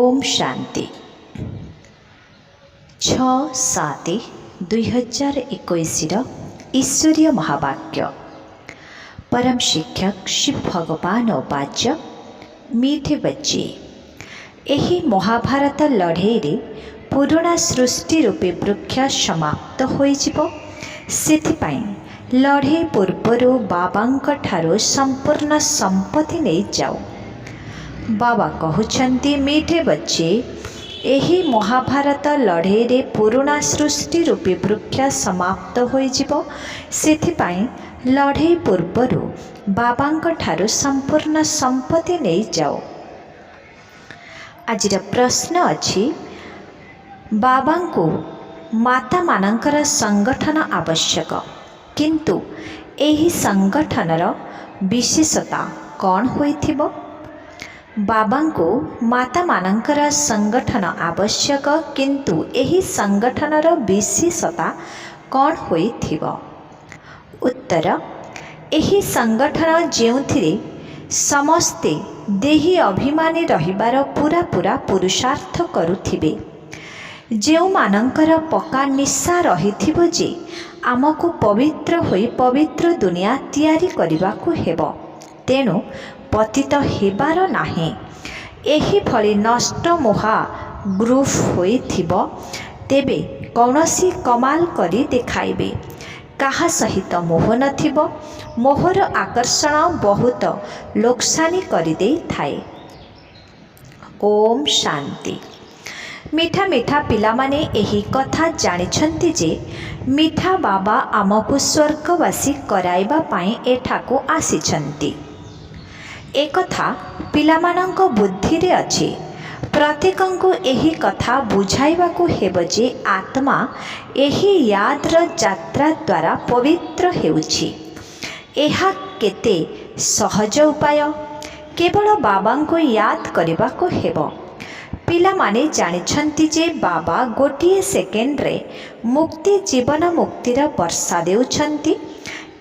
ओम शांति 6/7/2021 ईश्वरीय महावाक्य। परम शिक्षक शिव भगवान वाच्य मीठे बच्चे, यही महाभारत लड़े पुराणा सृष्टि रूपी वृक्ष समाप्त होइजिब। सेथिपाई लड़े पूर्वर बाबांक ठारो संपूर्ण संपत्ति नहीं जाओ। बाबा कहउछंती मीठे बच्चे, यही महाभारत लड़े पुराणा सृष्टि रूपी वृक्ष समाप्त होइजिब। सेथिपाई लड़े पूर्वर बाबांक ठारो संपूर्ण संपत्ति नहीं जाओ। आज प्रश्न अछि, बाबांको माता मानकर संगठन आवश्यक, किंतु एही संगठनर विशेषता कौन होइथिबो? बाबांको माता मानकर संगठन आवश्यक, किंतु एही संगठनर विशेषता कौन होइथिबो? उत्तर, एही संगठन जेउथिरे समस्ते देही अभिमानी रहिबार पूरा पूरा पुरुषार्थ करुथिबे, जेउ मानकर पक्का निशा रहिथिबो जे आमको पवित्र होई पवित्र दुनिया तैयारी करिबाकू हेबो, तेणु पतित हेबार नाही। एही भली नष्ट मोहा ग्रुप होइथिबो तेबे कौनसी कमाल करी देखाइबे। काहा सहित मोह नथिबो, मोहर आकर्षण बहुत लोकसानी करी देई थाए। ओम शांति। मीठा मीठा पिला माने एही कथा जानिछंती जे मीठा बाबा आमको स्वर्गवासी कराइबा पाई एठाको आसिछंती। एक कथा पिलामानंको बुद्धि रे अछि। प्रत्येकंको एही कथा बुझाइबाकू हेबो जे आत्मा एही यादर यात्रा द्वारा पवित्र हेउछि। एहा केते सहज उपाय, केवल बाबांको याद करिबाकू हेबो। पिलामाने जानिछंती जे बाबा गोटिए सेकेंड रे मुक्ति जीवन मुक्तिर वर्षा देउछंती।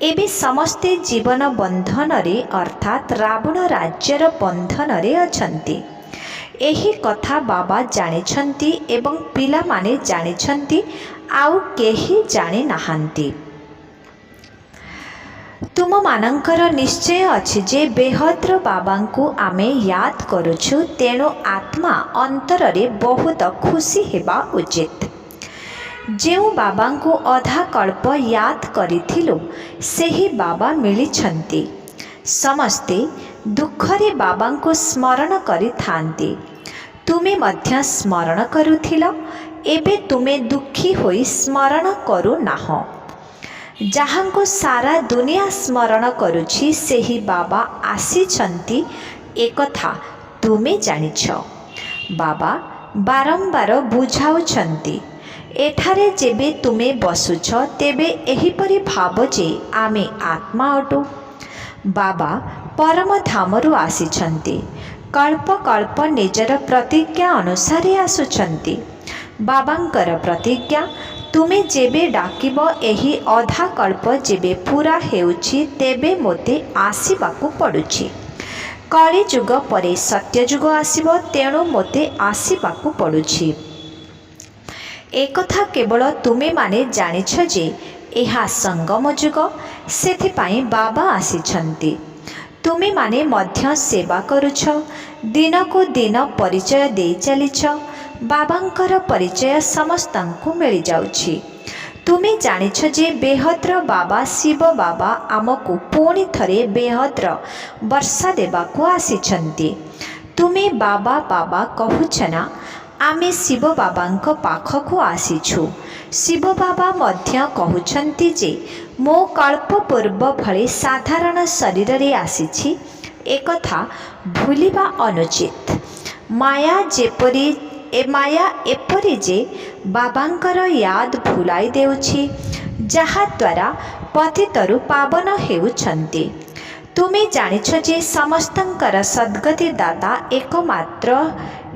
एबे समस्ते जीवन बंधन रे अर्थात रावण राज्यर बंधन रे अछंती। एही कथा बाबा जानिछंती एवं पिला माने जानिछंती, आउ केही जानि नाहांती। तुम मानंकर निश्चय अछि जे बेहद्र बाबांकु आमे याद करुछु, तेणु आत्मा अंतर रे बहुत खुशी हेबा उचित। जेउ बाबांकु अधा कल्प याद करिथिलु सेही बाबा मिलिछंती। समस्ते दुखरे बाबांकु स्मरण करिथांती। तुमे मध्य स्मरण करुथिल, एबे तुमे दुखी होई स्मरण करू नाहो। जहांको सारा दुनिया स्मरण करुछि सेही बाबा आसीछंती, एकथा तुमे जानिछ। बाबा बारंबार बुझाउछंती, एठारे जेबे तुमे बसुछ तेबे एहीपरि भाव जे आमे आत्मा अटु। बाबा परम धामरु आसीछंती, कल्प कल्प निजर प्रतिज्ञा अनुसारे आसुछंती। बाबांकर प्रतिज्ञा, तुमे जेबे डाकिब एही अधा कल्प जेबे पूरा हेउछि तेबे मोते आसीबाकू पडुछि। कली जुग परे सत्य जुग आसीबो, तेणु मोते आसीबाकू पडुछि। एकथा केवल तुमे माने जानिछ जे एहा संगम जुग, सेथिपाई बाबा आसीछंती। तुमे माने मध्य सेवा करुछ, दिन को दिन परिचय दे चलिछ। बाबांकर परिचय समस्तंकु मिली जाउछि। तुमे जानिछ जे बेहद्र बाबा शिव बाबा आमको पुणी थरे बेहद्र वर्षा देबाकू आसीछंती। तुमे बाबा बाबा कहूछ ना, आमे शिव बाबांक पाखकू आसीछु। शिव बाबा मध्य कहउछंती जे मो कल्प पूर्व भली साधारण शरीर रे आसीछि, एकथा भूलिबा अनुचित। माया एपरी जे बाबांकर याद भुलाई देउछि, जहा द्वारा पतितरु पावन हेउछंती। तुमे जानिछ जे समस्तंकर सद्गति दाता एकमात्र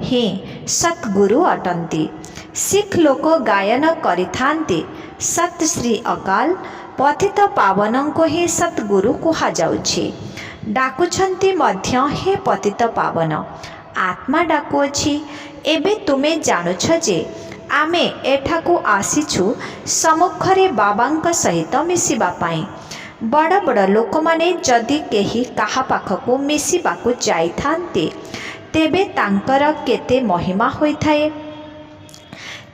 ही सतगुरु अटंती। सिख लोक गायन करिथांती, सत श्री अकाल पतित पावनंको ही सतगुरु कुहा जाउछि। डाकुछंती मध्य हे पतित पावन। आत्मा डाकुअछि, एबे तुमे जानुछ जे आमे एठाकू आसीछु सम्मुखरे बाबांक सहित मिसिबा पाई। बड़ बड़ लोक माने जदि केही काहा पाखकू मिसिबाकू जाइथान्ते तेबे तांकर केते महिमा होइथाए।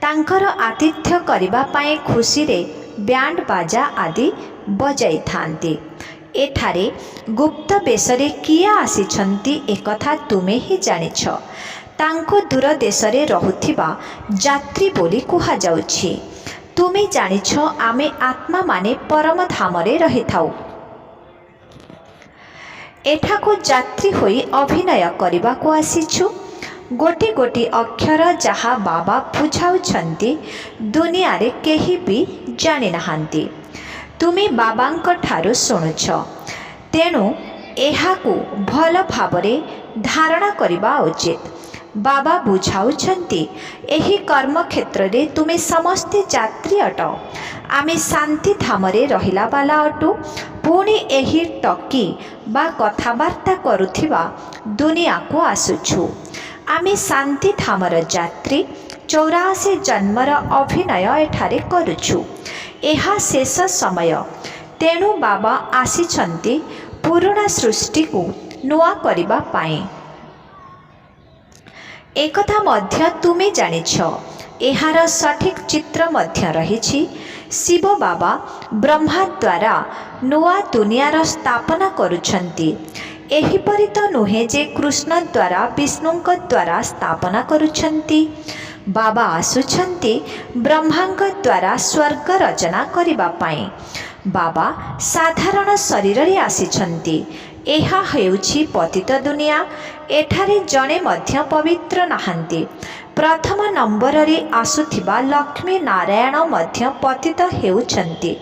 तांकर आतिथ्य करिबा पाई खुशी रे बैंड बाजा आदि बजाई थांती। एठारे गुप्त बेसरे किए आसिछंती एकथा तुमे ही जानिछ। तांको दूर देशरे रहुथिबा यात्री बोली कुहा जाउछि। तुमे जानिछ आमे आत्मा माने परम धामरे रहिथाउ। एठाको यात्री होई अभिनय करिबाको आसिछु। गोटी गोटी अक्षर जहा बाबा बुझाउछंती दुनिया रे केही भी जानि नहांती। तुमे बाबांक ठारू शुणुछ, तेणु एहाकू भल भावरे धारणा करिबा उचित। बाबा बुझाउछंती एही कर्म क्षेत्र रे तुमे समस्ते यात्री अट। आमे शांति धामरे रहिला बाला अटु। पुणी एही टकी बा कथाबार्ता करुथिबा दुनिया को आसुछु। आमे शांति धामर यात्री 84 जन्मर अभिनय एठारे करुछु। एहा शेष समय, तेणु बाबा आसिछंती पुराणा सृष्टि को नुआ करिबा पाई। एकथा मध्य तुमे जानिछ। एहार सठिक चित्र मध्य रहिछि। शिव बाबा ब्रह्मा द्वारा नुआ दुनियार स्थापना करुछंती। एहिपरि तो नुहे जे कृष्ण द्वारा विष्णुंक द्वारा स्थापना करुछंती। बाबा आसुछंती ब्रह्मांक द्वारा स्वर्ग रचना करिबा पाई। बाबा साधारण शरीर रे आसिछंती। एहा हेउछि पतित दुनिया। एठारे जणे मध्य पवित्र नाहांती। प्रथम नंबर रे आसुथिबा लक्ष्मी नारायण मध्य पतित हेउछंती।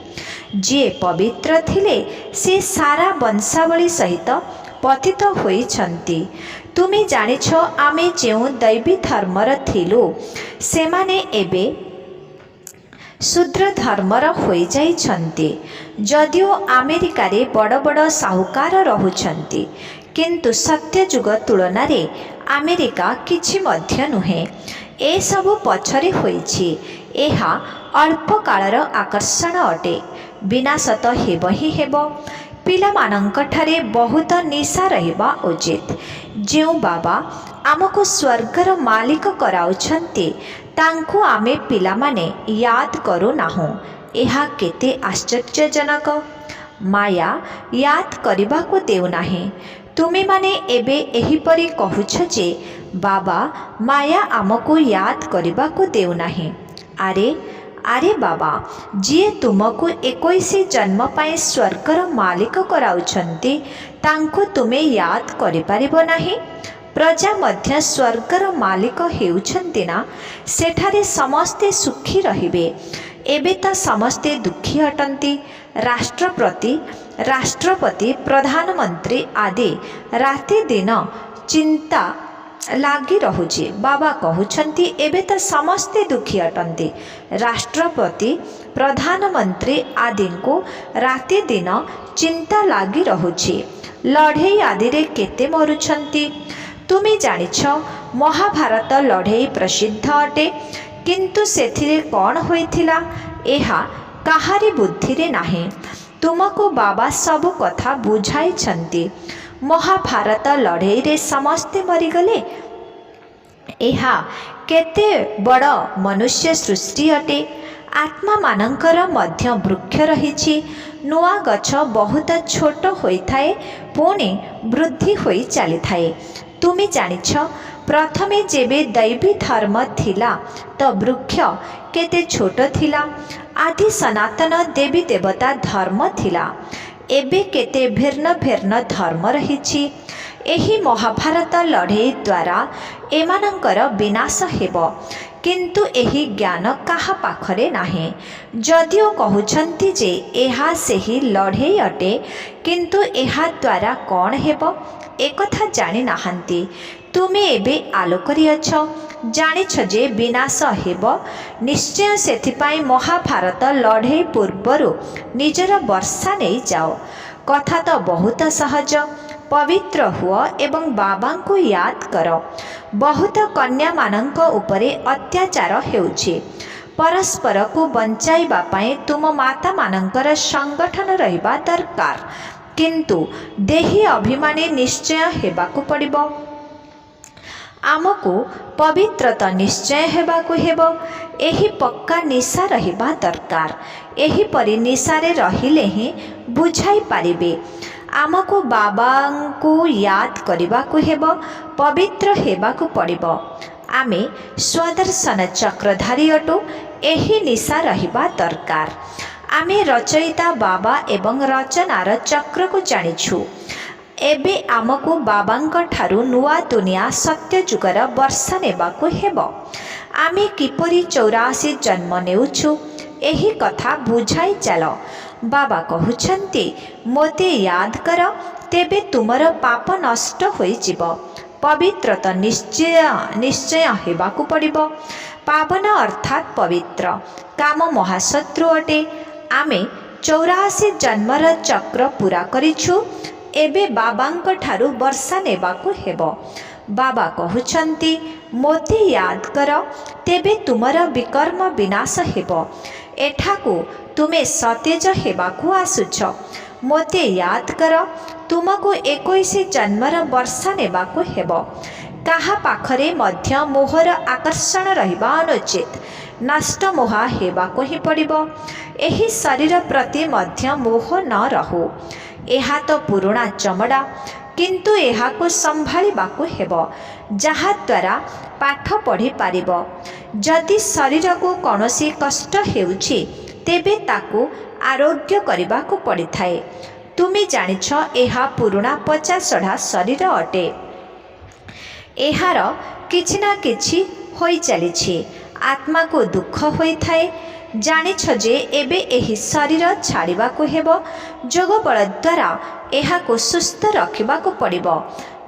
जे पवित्र थिले से सारा वंशावली सहित पतित होइछंती। तुमे जानिछ आमे जेउ दैवी धर्मर थिलु सेमाने एबे शूद्र धर्मर होई जाइछंती। जदिओ अमेरिका रे बड़ बड़ साहुकार रहुछंती, किंतु सत्ययुग तुलना रे अमेरिका किछि मध्य नुहे। ए सबु पछरे होइछि। एहा अल्प कालर आकर्षण अटे। विनाश तो हेब ही हेब। पिलामानंक ठारे बहुत निशा रहिबा उचित। जेउ बाबा आमको स्वर्गर मालिक कराउछंती तांको आमे पिलामाने याद करू नाहु। एहा केते आश्चर्यजनक। माया याद करिबा को देउ नाही। तुमे माने एबे एहिपरि कहुछ जे बाबा माया आमको याद करिबा को देउ नाही। अरे अरे बाबा, जी तुमको 21 जन्म पाए स्वर्गर मालिक कराउछंती तांको तुमे याद करि परिबो नाही। प्रजा मध्य स्वर्गर मालिक हेउछंती ना। सेठारे समस्ते सुखी रहिबे। एबे तो समस्ते दुखी अटंती। राष्ट्रपति प्रधानमंत्री आदि राति दिन चिंता लागी रहुछि। बाबा कहउछंती एबे तो समस्ते दुखी अटंती। राष्ट्रपति प्रधानमंत्री आदि को राति दिन चिंता लागी रहुछि। लड़ेई आदि रे केते मरुछंती। तुमे जानिछ महाभारत लड़ेई प्रसिद्ध अटे, किंतु सेथिरे कौन होइथिला एहा काहारी बुद्धि रे नाही। तुमको बाबा सब कथा बुझाइछंती। महाभारत लड़ेई रे समस्ते मरिगले। एहा केते बड़ मनुष्य सृष्टि अटे। आत्मा मानंकर मध्य वृक्ष रहिछि। नुआ गछ बहुत छोट होइथाए, पुणी वृद्धि होई चलिथाए। तुमे जानिछ प्रथमे जेबे दैवी धर्म थिला तो वृक्ष केते छोट थिला। आदि सनातन देवी देवता धर्म थिला। एबे केते भिन्न भिन्न धर्म रहिछि। एही महाभारत लड़ेई द्वारा एमानंकर विनाश हेब, किंतु एही ज्ञान काहा पाखरे नाही। जदिओ कहउछंती जे एहा सेही लड़ेई अटे, किंतु एहा द्वारा कौन हेब एकथा जानि नाहांती। तुमे एबे आलोकरी अछ। जानिछ जे विनाश हेब निश्चय। सेथिपाई महाभारत लड़ेई पूर्वरु निजर वर्षा नहीं जाओ। कथा तो बहुत सहज। पवित्र हुआ एवं बाबा को याद कर। बहुत कन्या मानक उपरे अत्याचार हेउछि। परस्पर को बंचाइबा पई तुम माता मानकर संगठन रहिबा दरकार, किंतु देही अभिमानी निश्चय हेबाकु पड़िबो। आमको पवित्रता निश्चय हेबाकु हेबो। एही पक्का निशा रहिबा दरकार। एही परि निशारे रहिले ही बुझाई पारिबे। आमको बाबा को याद करबाकु हेबो, पवित्र हेबाकु पड़िबो। आमे स्वदर्शन चक्रधारी अटु। एही निशा रहिबा दरकार। आमे रचयिता बाबा एवं रचनार चक्र को जानिछु। एबे आमको बाबांक ठारू नुआ दुनिया सत्य जुगर वर्षा नेबाकु हेबो। आमे किपरि 84 जन्म नेउछु एही कथा बुझाई चलो। बाबा कहउछन्ति मोते याद कर, तेबे तुमर पाप नष्ट होई जिवो। पवित्रता निश्चय हेबाकु पड़िबो। पावन अर्थात पवित्र। काम महाशत्रु अटे। आमे 84 जन्मर चक्र पूरा करिछु। एबे बाबांक ठारू वर्षा नेबाकु हेबो। बाबा कहउछन्ति मोते याद कर, तेबे तुमर विकर्म विनाश हेबो। एठाकू तुमे सतेज हेबाकु आसुछ। मोते याद कर, तुमको 21 जन्मर वर्षा नेबाकु हेबो। काहा पाखरे मध्य मोहर आकर्षण रहिबा अनुचित। नष्ट मोह हेबाकु ही पड़िबो। एही शरीर प्रति मध्य मोह न रहू। एहा तो पुराणा चमड़ा, किंतु एहाकु संभाळिबाकु हेबो, जहा द्वारा पाठ पढ़ी पारिबो। जदि शरीर को कौनसी कष्ट हेउछि, तेबे ताकु आरोग्य करिबाकु पड़िथाए। तुमी जानिछ एहा पुराणा पचासढ़ा शरीर अटे। एहार किछि ना किछि होई चलिछि। आत्मा को दुख होई थाए। जानिछ जे एबे एही शरीर छाड़िबाकु हेबो। जोग बल द्वारा एहाकु सुस्थ रखिबाकु पड़िबो।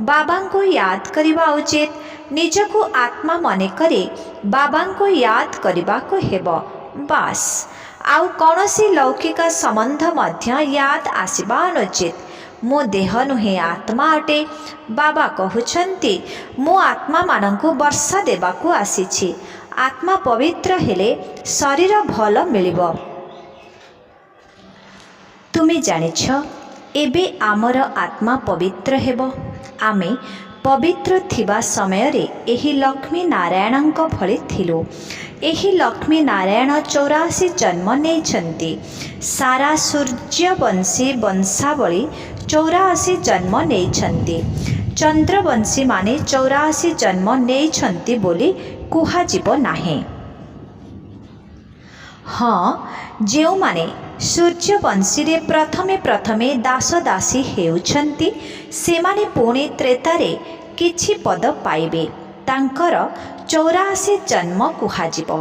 बाबांको याद करिबा उचित। निजको आत्मा मने करे बाबांको याद करिबाकु हेबो। बास आउ कौनसी लौकिक संबंध मध्य याद आसिबा अनुचित। मो देह नुहे आत्मा अटे। बाबा कहउछन्ति मो आत्मा मानंकु वर्षा देबाकु आसीछि। आत्मा पवित्र हेले शरीर भल मिलिबो। तुमे जानिछ एबे आमर आत्मा पवित्र हेबो। आमे पवित्र थिबा समय रे एही लक्ष्मी नारायणଙ୍କ भଳି थिलु। एही लक्ष्मी नारायण 84 जन्म नेइछन्ति। सारा सूर्यवंशी वंशावली 84 जन्म नेइछन्ति। चंद्रवंशी माने 84 जन्म नेइछन्ति बोली कुहाजिबो नाही। हाँ, जेउ माने सूर्यवंशी रे प्रथमे दास दासी हेउछन्ति, सेमाने पुणे त्रेतारे किछि पद पाइबे। तांकर 84 जन्म कुहाजिबो।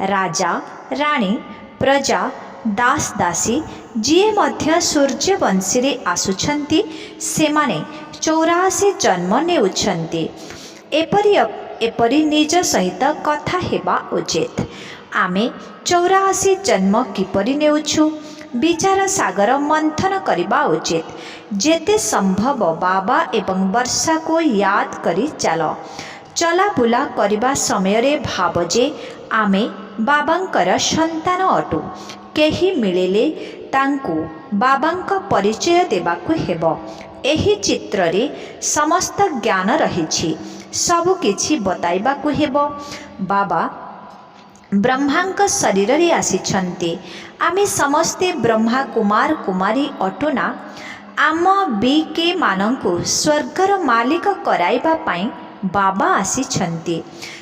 राजा राणी प्रजा दास दासी जिए मध्य सूर्यवंशी रे आसुछन्ति, सेमाने 84 जन्म नेउछन्ति। एपरी निज सहित कथा हेबा उचित। आमे 84 जन्म किपरि नेउछु, विचार सागर मंथन करिबा उचित। जेते संभव बाबा एवं वर्षा को याद करी चलो। चला बुला करिबा समय रे भाव जे आमे बाबांकर संतान अटु। केही मिलिले तांकु बाबांक परिचय देबाकु हेबो। एही चित्र रे समस्त ज्ञान रहिछि। सबु किछि बताइबाकु हेबो। बाबा ब्रह्मांक शरीर रे आसिछन्ति। आमे समस्ते ब्रह्मा कुमार कुमारी अटुना। आम बीके मानंकु स्वर्गर मालिक कराइबा पई बाबा आसिछन्ति।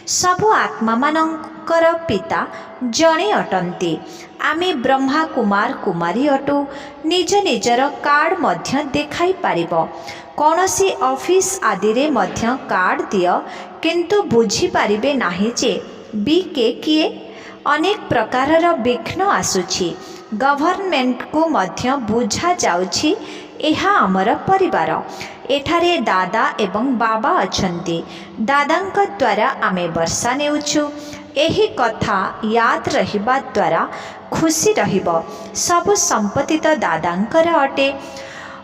सबु आत्मा मानंकर पिता जणे अटन्ति। आमे ब्रह्मा कुमार कुमारी अटु। निज निजर कार्ड मध्य देखाई पारिबो। कौनसी ऑफिस आदि रे मध्य कार्ड दियो, किंतु बुझी पारिबे नाही जे बीके किए। अनेक प्रकारर विघ्न आसुछि। गवर्नमेंट को मध्य बुझा जाउछि एहा आमर परिवार। एठारे दादा एवं बाबा अछन्ति। दादांक द्वारा आमे वर्षा नेउछु। एही कथा याद रहिबा द्वारा खुशी रहिबो। सब संपत्ति तो दादांकर अटे।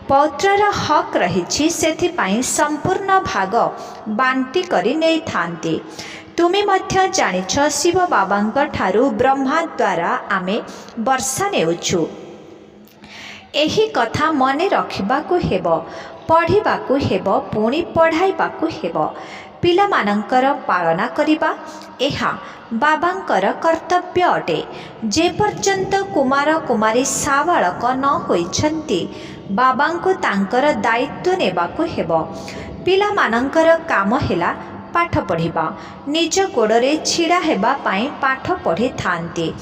पौत्रर हक रही संपूर्ण भाग बांटी करी नहीं थांती। तुमे मध्य जानिछ शिव बाबा ठारू ब्रह्मा द्वारा आमे वर्षा नेउछु। एही कथा मने रखिबाकू हेबो, पढ़िबाकू हेबो, पुणी पढ़ाइबाकू हेबो। पिलामानंकर पालना करिबा एहा बाबांकर कर्तव्य अटे। जे पर्यंत कुमार कुमारी साबालक न होइछन्ति बाबांको तांकर दायित्व नेबाकू हेबो। पिलामानंकर काम हेला पाठ पढ़िबा, निज गोड़रे छिड़ा हेबा पाई पाठ पढ़ी थांती।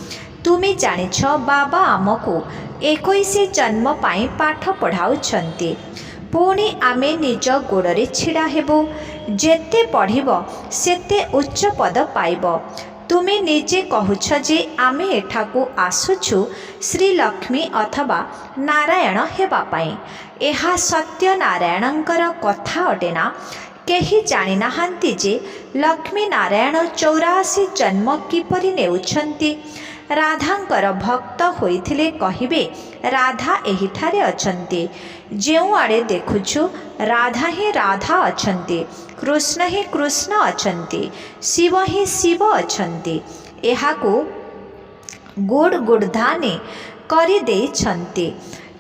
तुमे जानिछ बाबा आमको 21 जन्म पाई पाठ पढ़ाउछन्ति। पुणी आमे निज गोड़रे छिड़ा हेबो। जेते पढ़िब सेते उच्च पद पाइब। तुमे निजे कहुछ जे आमे एठाकू आसुछु श्री लक्ष्मी अथवा नारायण हेबा पाई। एहा सत्य नारायणंकर कथा अटेना। केही जानि नाहांती जे लक्ष्मी नारायण 84 जन्म किपरि नेउछन्ति। राधांकर भक्त होइथिले कहिबे राधा एहिठारे अछन्ति। जेउ आड़े देखुछु राधा ही राधा अछन्ति, कृष्ण ही कृष्ण अछन्ति, शिव ही शिव अछन्ति। एहाकू गुड़ गुड़धाने करि देइछन्ति।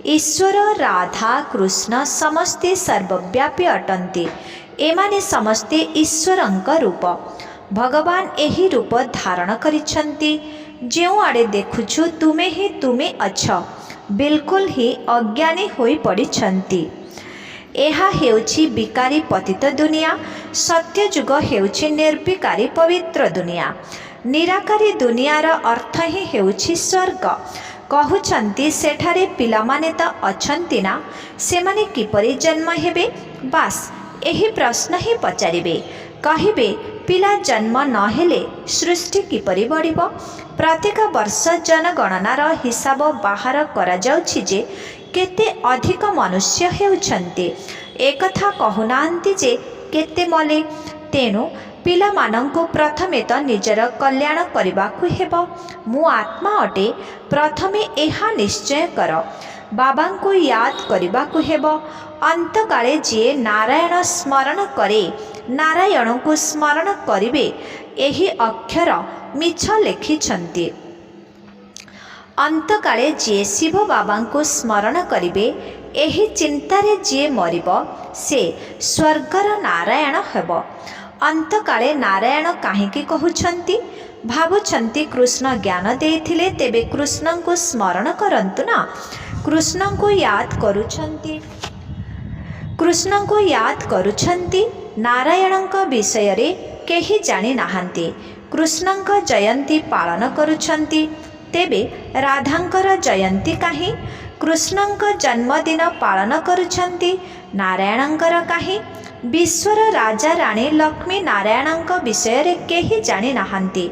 ईश्वर राधा कृष्ण समस्ते सर्वव्यापी अटन्ति। एमाने समस्ते ईश्वरंक रूप। भगवान एही रूप धारण करिछन्ति। जेउ आड़े देखुछु तुमे ही तुमे अछ, बिल्कुल ही अज्ञानी होई पड़िछन्ति। एहा हेउछि विकारी पतित दुनिया, सत्य जुग हेउछि निर्विकारी पवित्र दुनिया। निराकारी दुनियार अर्थ ही हेउछि स्वर्ग। कहुछन्ति सेठारे पिलामाने त अछन्ति ना, सेमाने किपरि जन्म हेबे? बास एही प्रश्न ही पचारिबे। कहिबे पिला जन्म न हेले सृष्टि किपरि बढ़िब? प्रत्येक वर्ष जनगणनार हिसाब बाहर करा जाउछि जे केते अधिक मनुष्य हेउछन्ति। एकथा कहुनांती जे केते मले। तेणु पिलामानंको प्रथमे तो निजर कल्याण करिबाकू हेबो। मु आत्मा अटे, प्रथमे एहा निश्चय कर। बाबांको याद करिबाकू हेबो। अंतकाले जे नारायण स्मरण करे नारायण को स्मरण करिबे एही अक्षर मिछ लेखिछन्ति। अंतकाले जे शिव बाबा को स्मरण करिबे एही चिंतारे जे मरिब से स्वर्गर नारायण हेबो। अंतकाले नारायण काहेकि कहुछन्ति? भाबुछन्ति कृष्ण ज्ञान देइथिले तेबे कृष्ण को स्मरण करन्तु ना। कृष्ण को याद करुछन्ति। कृष्ण को याद करुछन्ति। नारायणଙ୍କ विषୟରେ केही जानि नाहांती। कृष्णଙ୍କ जयंती पालन करुछन्ति। तेबे राधांकर जयंती काहे? कृष्णଙ୍କ जन्मदिन पालन करुछन्ति। नारायणंकर काहे? विश्वर राजा राणी लक्ष्मी नारायणଙ୍କ विषୟରେ केही जानि नाहांती।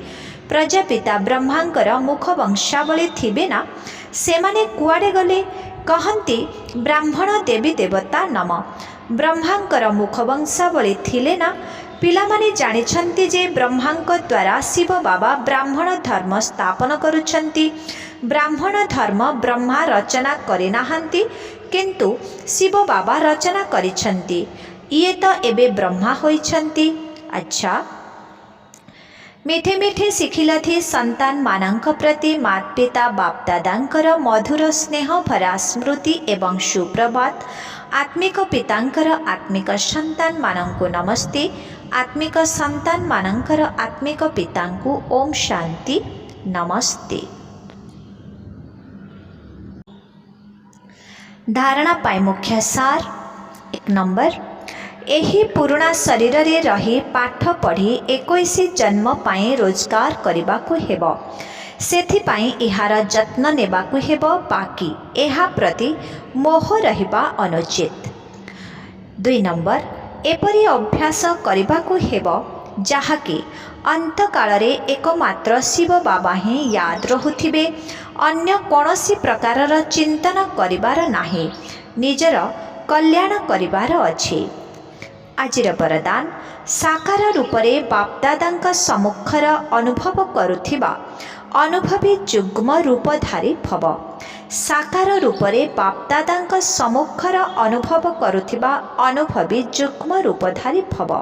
प्रजापिता ब्रह्मांकर मुख वंशावली थिबे ना, सेमाने कुआडे गले? कहन्ति ब्राह्मण देवी देवता नम। ब्रह्मांकर मुख वंशावली थिले ना? पिलामाने जानिछन्ति जे ब्रह्मांक द्वारा शिव बाबा ब्राह्मण धर्म स्थापन करुछन्ति। ब्राह्मण धर्म ब्रह्मा रचना करि नाहांती, किंतु शिव बाबा रचना करिछन्ति। इए तो एबे ब्रह्मा होइछन्ति। अच्छा, मीठे मीठे शिखिलथि संतान मानंक प्रति मात पिता बाप दादांकर मधुर स्नेह भरा स्मृति एवं सुप्रभात। आत्मिक पितांकर आत्मिक संतान मानंकु नमस्ते। आत्मिक संतान मानंकर आत्मिक पितांकु ओम शांति नमस्ते। धारणा पाई मुख्य सार। 1 नंबर, एही पुराणा शरीर रे रही पाठ पढ़ी 21 जन्म पाई रोजगार करबाकू हेबो। सेथिपाई इहार जत्न नेबाकू हेबो, बाकी एहा प्रति मोह रहिबा अनुचित। 2 नंबर, एपरि अभ्यास करबाकू हेबो जहाँकि अंत काल एकमात्र शिव बाबा ही याद रहुथिबे। अन्य कौनसी प्रकारर चिंतन करिबार नाही। निजर कल्याण करिबार अछि। आजिर वरदान, साकार रूपरे बापदादा सम्मुखर अनुभव करुथिबा अनुभवी जुग्म रूपधारी भव। साकार रूपरे बापदादाଙ୍କ सम्मुखर अनुभव करुथिबा अनुभवी जुग्म रूपधारी भव।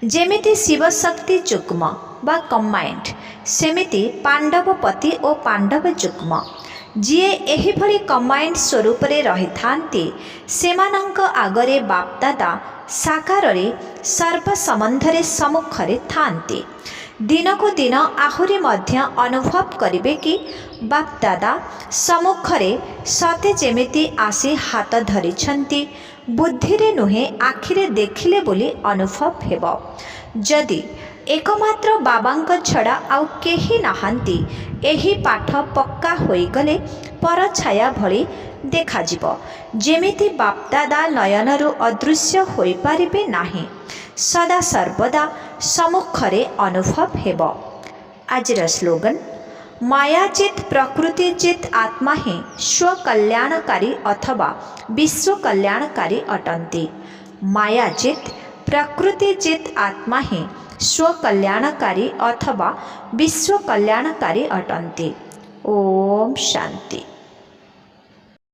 जेमिति शिवशक्ति जुग्म बा कम्बाइंड सेमिति पांडवपति और पांडव जुग्म जीए एही भली कम्बाइंड स्वरूप रे रही थांती सेमानंक आगरे बापदादा साकार रे सर्व संबंधरे सम्मुखरे थांती। दिन को दिन आहुरी मध्य अनुभव करिबे कि बापदादा सम्मुखरे सते जेमिति आसी हाथ धरिछंती बुद्धि रे नुहे आखिरे देखिले बोली अनुभव हेब। जदि एकमात्र बाबांक छड़ा आउ केही नाहांती एही पाठ पक्का होईगले पर छाया भली देखाजिब। जेमिति बापदादा नयनरु अदृश्य होई पारिबे नाही सदा सर्वदा सम्मुखरे अनुभव हेब। आजिर स्लोगन मायाचित प्रकृतिचित आत्मा ही स्वकल्याणकारी अथवा विश्व कल्याणकारी अटंती। मायाचित प्रकृतिचित आत्मा ही स्वकल्याणकारी अथवा विश्व कल्याणकारी अटंती। ओम शांति।